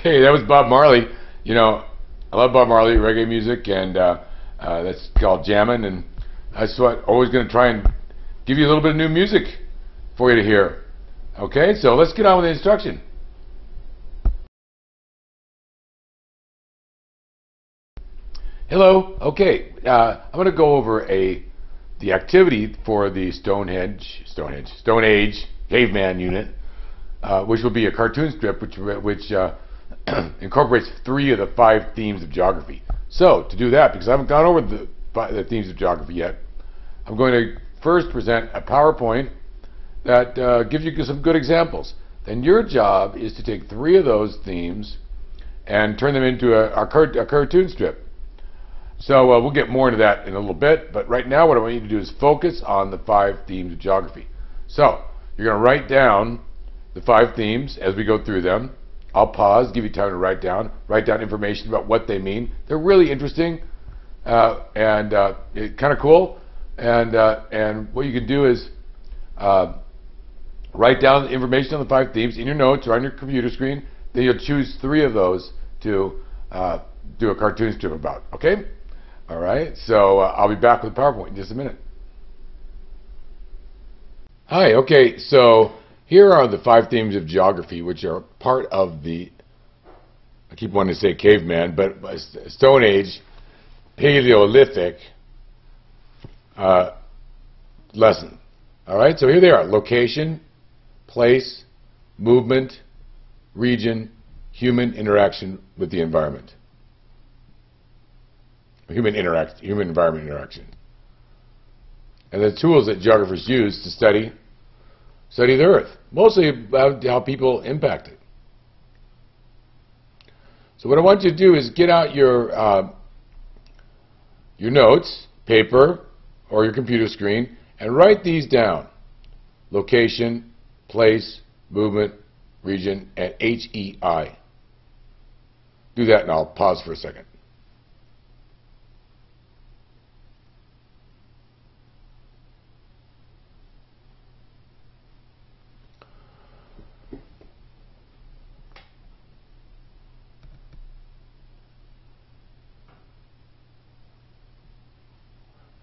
Okay, that was Bob Marley. You know, I love Bob Marley, reggae music, and that's called jamming, and that's what always going to try and give you a little bit of new music for you to hear. Okay, so let's get on with the instruction. Hello. Okay, I'm going to go over the activity for the Stone Age caveman unit, which will be a cartoon strip, which incorporates 3 of the 5 themes of geography. So to do that, because I haven't gone over the themes of geography yet, I'm going to first present a PowerPoint that gives you some good examples. Then your job is to take 3 of those themes and turn them into a cartoon strip. So we'll get more into that in a little bit, but right now what I want you to do is focus on the 5 themes of geography. So you're going to write down the 5 themes as we go through them. I'll pause, give you time to write down information about what they mean. They're really interesting and kind of cool. And what you can do is write down the information on the 5 themes in your notes or on your computer screen. Then you'll choose 3 of those to do a cartoon strip about. Okay? All right. So I'll be back with PowerPoint in just a minute. Hi. Okay. So here are the 5 themes of geography, which are part of the, I keep wanting to say caveman, but Stone Age, Paleolithic lesson. All right, so here they are: location, place, movement, region, human interaction with the environment. Human-environment interaction. And the tools that geographers use to study the Earth, mostly about how people impact it. So what I want you to do is get out your notes, paper, or your computer screen, and write these down: location, place, movement, region, and HEI. Do that, and I'll pause for a second.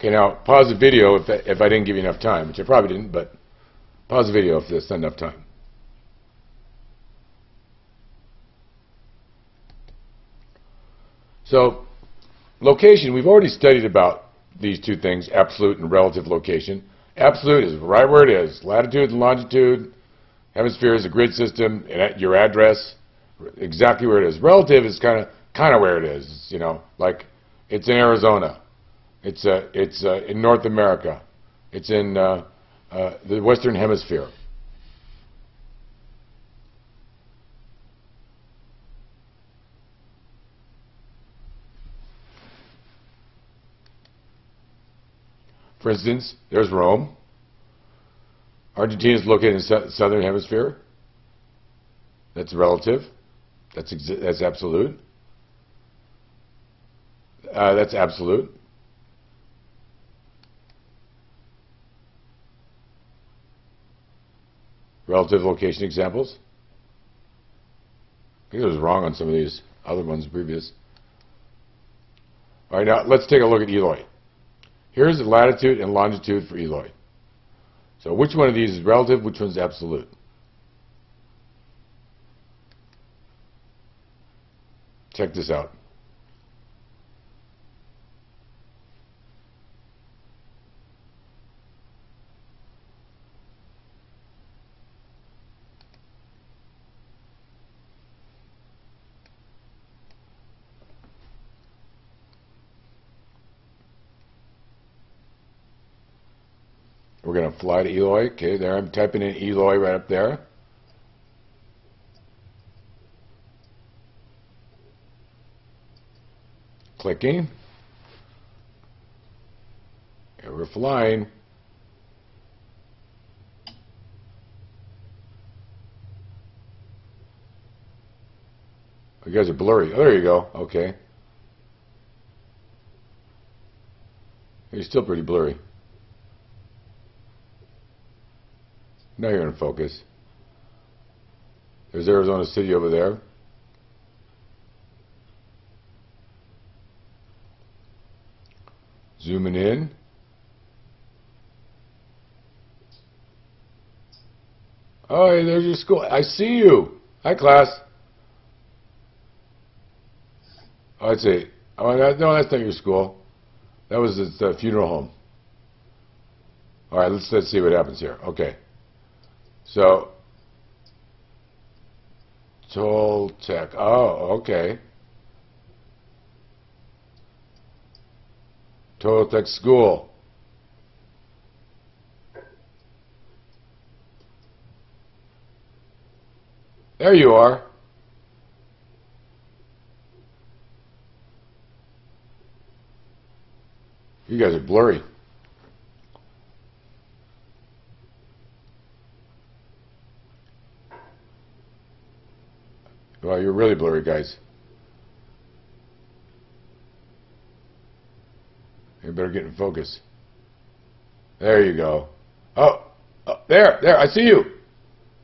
Okay, now pause the video if I didn't give you enough time, which I probably didn't, but pause the video if there's not enough time. So, location, we've already studied about these 2 things, absolute and relative location. Absolute is right where it is, latitude and longitude. Hemisphere is a grid system, and your address, exactly where it is. Relative is kind of where it is, you know, like it's in Arizona. It's in North America. It's in the Western Hemisphere. For instance, there's Rome. Argentina is located in the Southern Hemisphere. That's relative. That's absolute. That's absolute. Relative location examples. I think I was wrong on some of these other ones previous. All right, now let's take a look at Eloy. Here's the latitude and longitude for Eloy. So which one of these is relative, which one's absolute? Check this out. We're going to fly to Eloy. Okay, there I'm typing in Eloy right up there. Clicking. And we're flying. You guys are blurry. Oh, there you go. Okay. You're still pretty blurry. Now you're in focus. There's Arizona City over there. Zooming in. Oh, hey, there's your school. I see you. Hi, class. Oh, let's see. Oh, no, that's not your school. That was the funeral home. All right, let's see what happens here. Okay. So, Toltec. Oh, okay. Toltec school. There you are. You guys are blurry. Well, you're really blurry, guys. You better get in focus. There you go. Oh, there, I see you.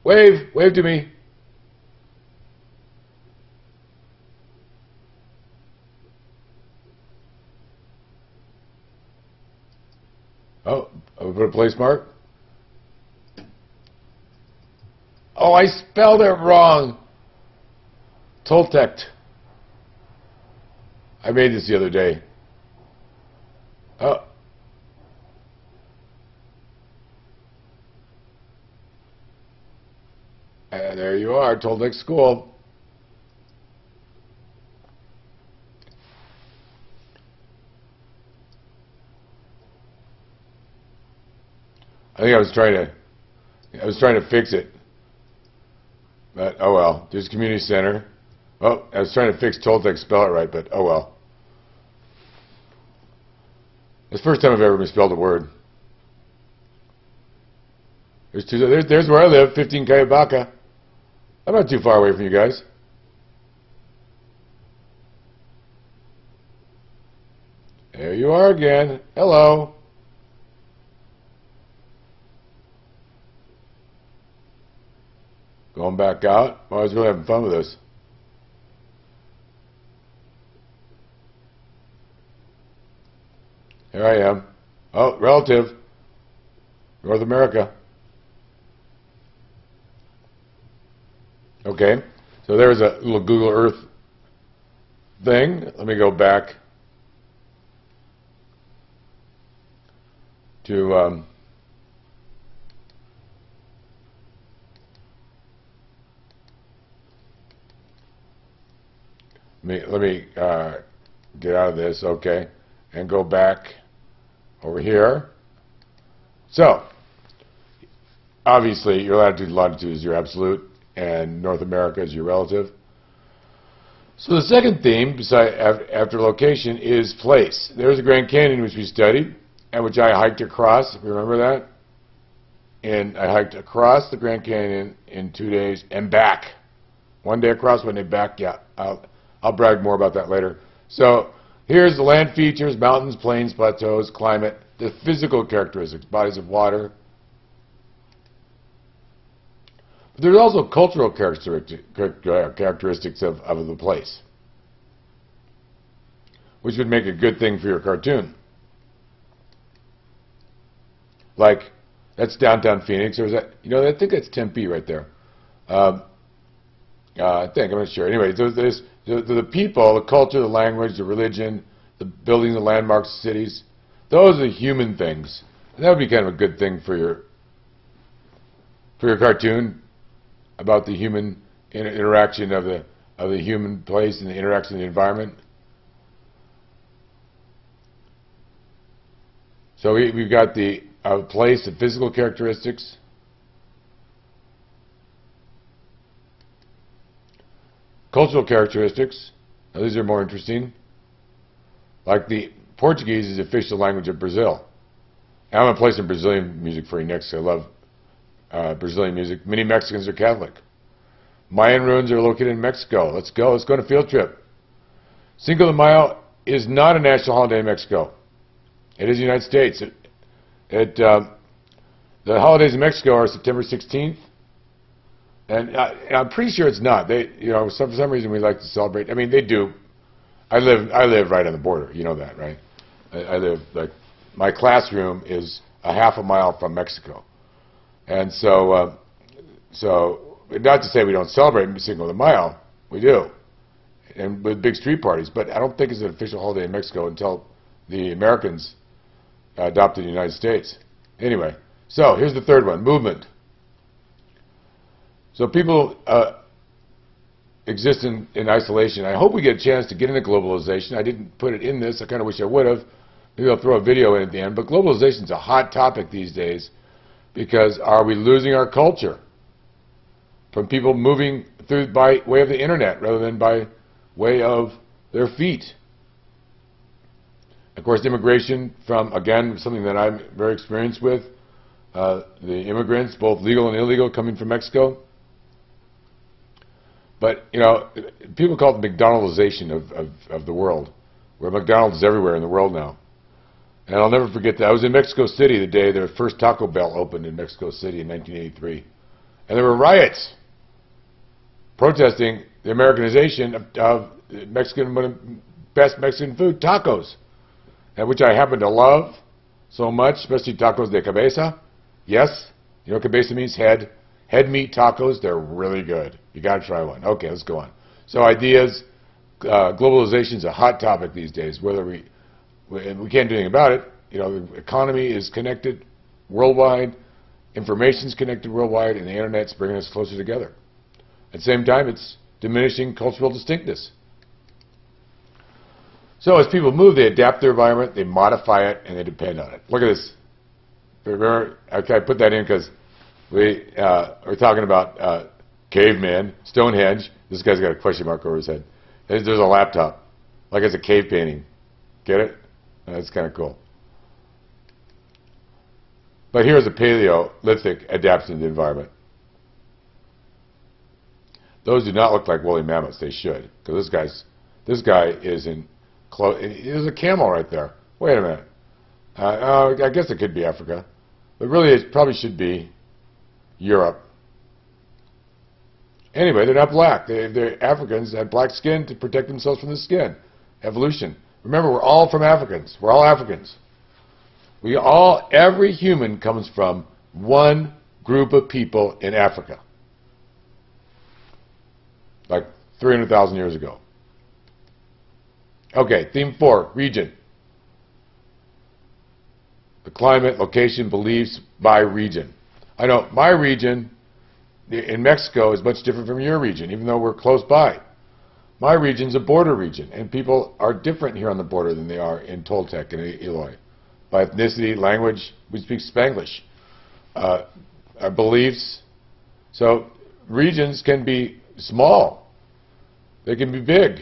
Wave to me. Oh, I put a place mark. Oh, I spelled it wrong. Toltec. I made this the other day. Oh. And there you are, Toltec school. I think I was trying to fix it. But oh well. There's community center. Oh, I was trying to fix Toltec, spell it right, but oh well. It's the first time I've ever misspelled a word. There's where I live, 15 Kayabaka. I'm not too far away from you guys. There you are again. Hello. Going back out. Well, I was really having fun with this. Here I am. Oh, relative. North America. Okay. So there's a little Google Earth thing. Let me go back to let me get out of this, okay, and go back over here. So, obviously, your latitude and longitude is your absolute, and North America is your relative. So the second theme, after location, is place. There's the Grand Canyon, which we studied, and which I hiked across. Remember that? And I hiked across the Grand Canyon in 2 days and back. 1 day across, 1 day back. Yeah, I'll brag more about that later. So here's the land features: mountains, plains, plateaus, climate, the physical characteristics, bodies of water. But there's also cultural characteristics of the place, which would make a good thing for your cartoon. Like, that's downtown Phoenix, or is that, I think that's Tempe right there. I think, I'm not sure. Anyway, there's the people, the culture, the language, the religion, the buildings, the landmarks, the cities. Those are the human things. And that would be kind of a good thing for your cartoon, about the human interaction of the human place and the interaction of the environment. So we've got the place, the physical characteristics. Cultural characteristics. Now these are more interesting. Like the Portuguese is the official language of Brazil. And I'm going to play some Brazilian music for you next. I love Brazilian music. Many Mexicans are Catholic. Mayan ruins are located in Mexico. Let's go. Let's go on a field trip. Cinco de Mayo is not a national holiday in Mexico. It is the United States. The holidays in Mexico are September 16th. And I'm pretty sure it's not. They, for some reason we like to celebrate. I mean, they do. I live right on the border. You know that, right? I live, like, my classroom is a half a mile from Mexico. And so, not to say we don't celebrate Cinco de Mayo, we do, and with big street parties, but I don't think it's an official holiday in Mexico until the Americans adopted the United States. Anyway, so here's the third one, movement. So people exist in isolation. I hope we get a chance to get into globalization. I didn't put it in this. I kind of wish I would have. Maybe I'll throw a video in at the end. But globalization is a hot topic these days because are we losing our culture from people moving through by way of the internet rather than by way of their feet? Of course, immigration from, again, something that I'm very experienced with, the immigrants, both legal and illegal, coming from Mexico. But, you know, people call it the McDonaldization of the world, where McDonald's is everywhere in the world now. And I'll never forget that. I was in Mexico City the day the first Taco Bell opened in Mexico City in 1983. And there were riots protesting the Americanization of Mexican, one of the best Mexican food, tacos, and which I happen to love so much, especially tacos de cabeza. Yes, you know what cabeza means? Head. Head meat tacos, they're really good. You got to try one. Okay, let's go on. So ideas, globalization is a hot topic these days. Whether we can't do anything about it. You know, the economy is connected worldwide, information is connected worldwide, and the internet's bringing us closer together. At the same time, it's diminishing cultural distinctness. So as people move, they adapt their environment, they modify it, and they depend on it. Look at this. Remember, I put that in because we're talking about caveman, Stonehenge. This guy's got a question mark over his head. There's a laptop, like it's a cave painting. Get it? That's kind of cool. But here's a Paleolithic adaptation to the environment. Those do not look like woolly mammoths. They should, because this guy is in close. There's a camel right there. Wait a minute. I guess it could be Africa, but really it probably should be Europe. Anyway, they're not black. They're Africans that had black skin to protect themselves from the skin. Evolution. Remember, we're all from Africans. We're all Africans. Every human comes from one group of people in Africa. Like 300,000 years ago. Okay, theme 4, region. The climate, location, beliefs by region. I know my region in Mexico is much different from your region, even though we're close by. My region's a border region, and people are different here on the border than they are in Toltec and Eloy. By ethnicity, language, we speak Spanglish. Our beliefs. So regions can be small. They can be big.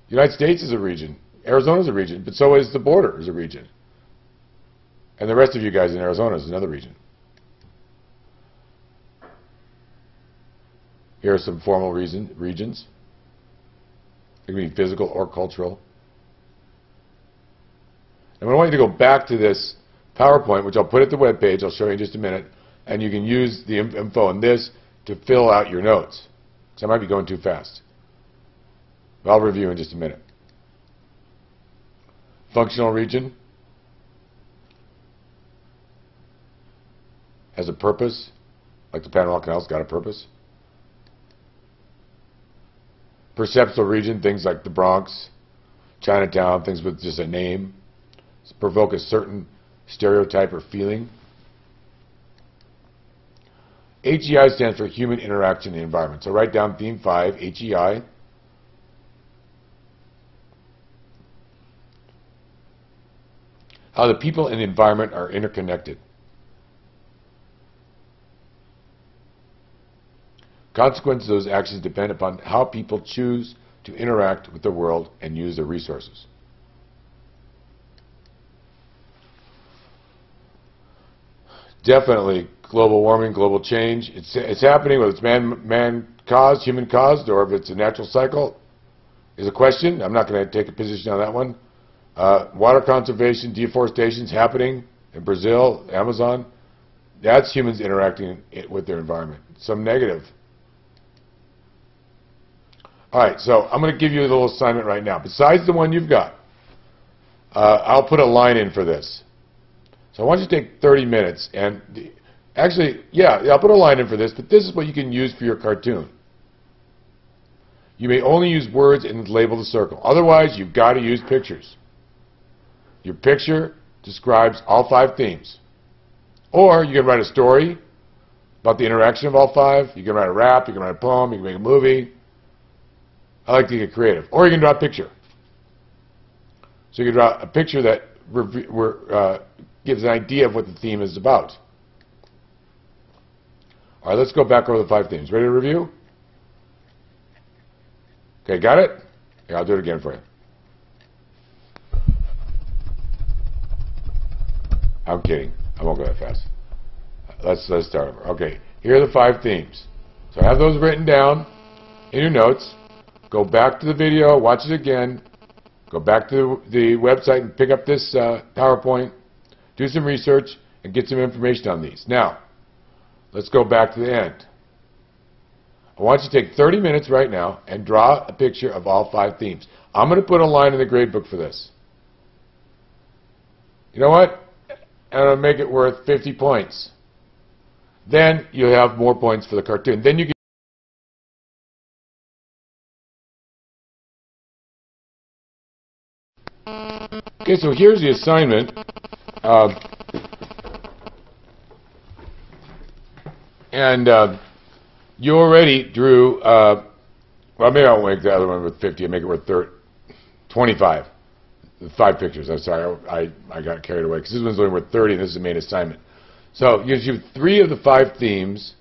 The United States is a region. Arizona's a region, but so is the border is a region. And the rest of you guys in Arizona is another region. Here are some formal regions. It can be physical or cultural. And I want you to go back to this PowerPoint, which I'll put at the web page. I'll show you in just a minute. And you can use the info in this to fill out your notes. Because I might be going too fast. But I'll review in just a minute. Functional region has a purpose, like the Panama Canal's got a purpose. Perceptual region, things like the Bronx, Chinatown, things with just a name, provoke a certain stereotype or feeling. HEI stands for human interaction in the environment. So write down theme 5, HEI. How the people and the environment are interconnected. Consequences of those actions depend upon how people choose to interact with the world and use their resources. Definitely global warming, global change. It's happening, whether it's man-caused, human-caused, or if it's a natural cycle, is a question. I'm not going to take a position on that one. Water conservation, deforestation is happening in Brazil, Amazon. That's humans interacting with their environment. Some negative. All right, so I'm going to give you a little assignment right now. Besides the one you've got, I'll put a line in for this. So I want you to take 30 minutes and actually, yeah, I'll put a line in for this, but this is what you can use for your cartoon. You may only use words and label the circle. Otherwise, you've got to use pictures. Your picture describes all 5 themes. Or you can write a story about the interaction of all 5. You can write a rap, you can write a poem, you can make a movie. I like to get creative. Or you can draw a picture. So you can draw a picture that gives an idea of what the theme is about. All right, let's go back over the 5 themes. Ready to review? Okay, got it? Yeah, I'll do it again for you. I'm kidding. I won't go that fast. Let's start over. Okay, here are the 5 themes. So have those written down in your notes. Go back to the video, watch it again. Go back to the website and pick up this PowerPoint. Do some research and get some information on these. Now, let's go back to the end. I want you to take 30 minutes right now and draw a picture of all 5 themes. I'm going to put a line in the grade book for this. You know what? I'm going to make it worth 50 points. Then you'll have more points for the cartoon. Then you can Okay, so here's the assignment. You already drew, well, maybe I won't make the other one with 50 and make it worth 25. 5 pictures. I'm sorry, I got carried away because this one's only worth 30 and this is the main assignment. So you have 3 of the 5 themes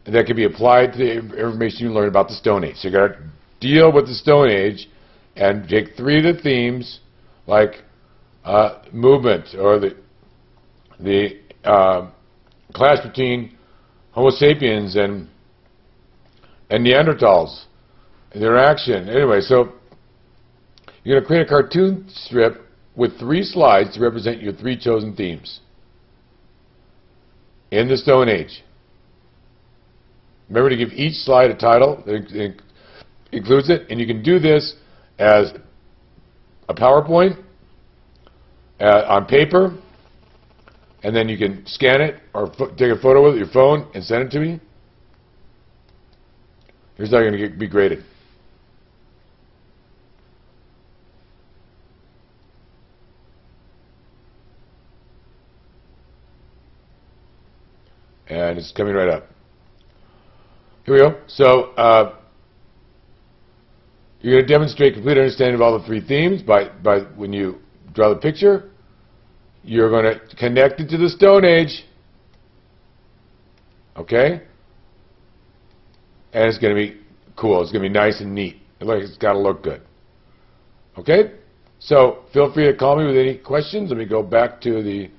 that can be applied to the information you learned about the Stone Age. So you got to deal with the Stone Age and take 3 of the themes, like movement or the clash between Homo sapiens and Neanderthals, interaction. Anyway, so you're going to create a cartoon strip with 3 slides to represent your 3 chosen themes in the Stone Age. Remember to give each slide a title that includes it, and you can do this as a PowerPoint on paper, and then you can scan it or take a photo with your phone and send it to me. Here's how you're going to be graded. And it's coming right up. Here we go. So you're going to demonstrate complete understanding of all the 3 themes by when you draw the picture. You're going to connect it to the Stone Age. Okay? And it's going to be cool. It's going to be nice and neat. It's got to look good. Okay? So feel free to call me with any questions. Let me go back to the